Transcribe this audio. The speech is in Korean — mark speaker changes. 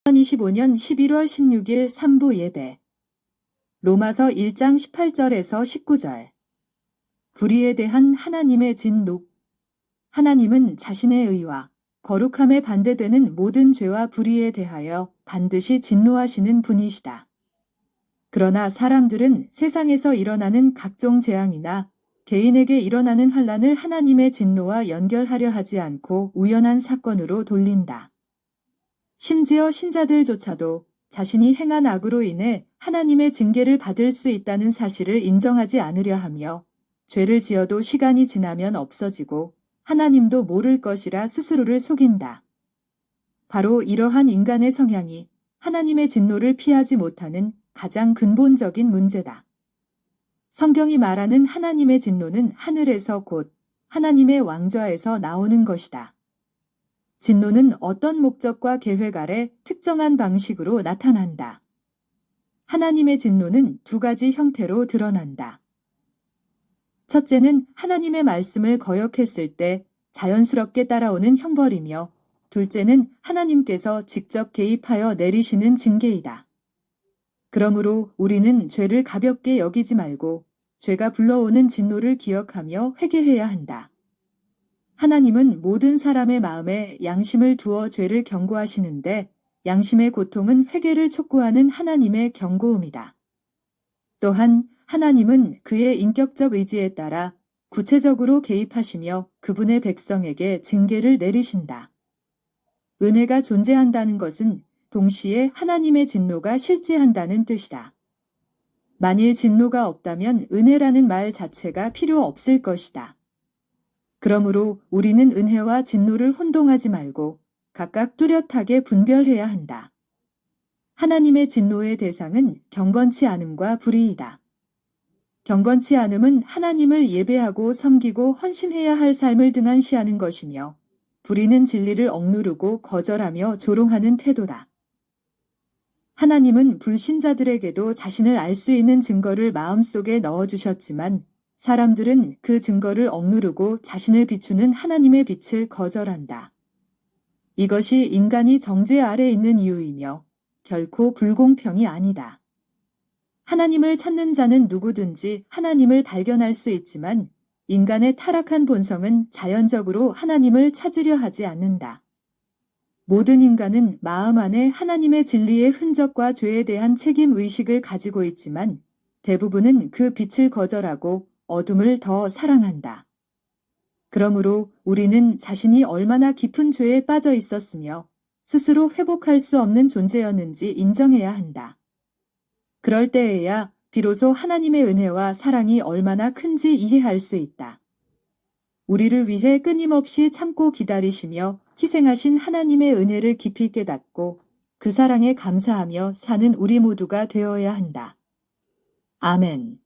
Speaker 1: 2025년 11월 16일 3부 예배. 로마서 1장 18절에서 19절. 불의에 대한 하나님의 진노. 하나님은 자신의 의와 거룩함에 반대되는 모든 죄와 불의에 대하여 반드시 진노하시는 분이시다. 그러나 사람들은 세상에서 일어나는 각종 재앙이나 개인에게 일어나는 환난을 하나님의 진노와 연결하려 하지 않고 우연한 사건으로 돌린다. 심지어 신자들조차도 자신이 행한 악으로 인해 하나님의 징계를 받을 수 있다는 사실을 인정하지 않으려 하며 죄를 지어도 시간이 지나면 없어지고 하나님도 모를 것이라 스스로를 속인다. 바로 이러한 인간의 성향이 하나님의 진노를 피하지 못하는 가장 근본적인 문제다. 성경이 말하는 하나님의 진노는 하늘에서 곧 하나님의 왕좌에서 나오는 것이다. 진노는 어떤 목적과 계획 아래 특정한 방식으로 나타난다. 하나님의 진노는 두 가지 형태로 드러난다. 첫째는 하나님의 말씀을 거역했을 때 자연스럽게 따라오는 형벌이며, 둘째는 하나님께서 직접 개입하여 내리시는 징계이다. 그러므로 우리는 죄를 가볍게 여기지 말고 죄가 불러오는 진노를 기억하며 회개해야 한다. 하나님은 모든 사람의 마음에 양심을 두어 죄를 경고하시는데, 양심의 고통은 회개를 촉구하는 하나님의 경고음이다. 또한 하나님은 그의 인격적 의지에 따라 구체적으로 개입하시며 그분의 백성에게 징계를 내리신다. 은혜가 존재한다는 것은 동시에 하나님의 진노가 실제한다는 뜻이다. 만일 진노가 없다면 은혜라는 말 자체가 필요 없을 것이다. 그러므로 우리는 은혜와 진노를 혼동하지 말고 각각 뚜렷하게 분별해야 한다. 하나님의 진노의 대상은 경건치 않음과 불의이다. 경건치 않음은 하나님을 예배하고 섬기고 헌신해야 할 삶을 등한시하는 것이며, 불의는 진리를 억누르고 거절하며 조롱하는 태도다. 하나님은 불신자들에게도 자신을 알 수 있는 증거를 마음속에 넣어주셨지만, 사람들은 그 증거를 억누르고 자신을 비추는 하나님의 빛을 거절한다. 이것이 인간이 정죄 아래 있는 이유이며 결코 불공평이 아니다. 하나님을 찾는 자는 누구든지 하나님을 발견할 수 있지만, 인간의 타락한 본성은 자연적으로 하나님을 찾으려 하지 않는다. 모든 인간은 마음 안에 하나님의 진리의 흔적과 죄에 대한 책임 의식을 가지고 있지만, 대부분은 그 빛을 거절하고 어둠을 더 사랑한다. 그러므로 우리는 자신이 얼마나 깊은 죄에 빠져 있었으며 스스로 회복할 수 없는 존재였는지 인정해야 한다. 그럴 때에야 비로소 하나님의 은혜와 사랑이 얼마나 큰지 이해할 수 있다. 우리를 위해 끊임없이 참고 기다리시며 희생하신 하나님의 은혜를 깊이 깨닫고 그 사랑에 감사하며 사는 우리 모두가 되어야 한다. 아멘.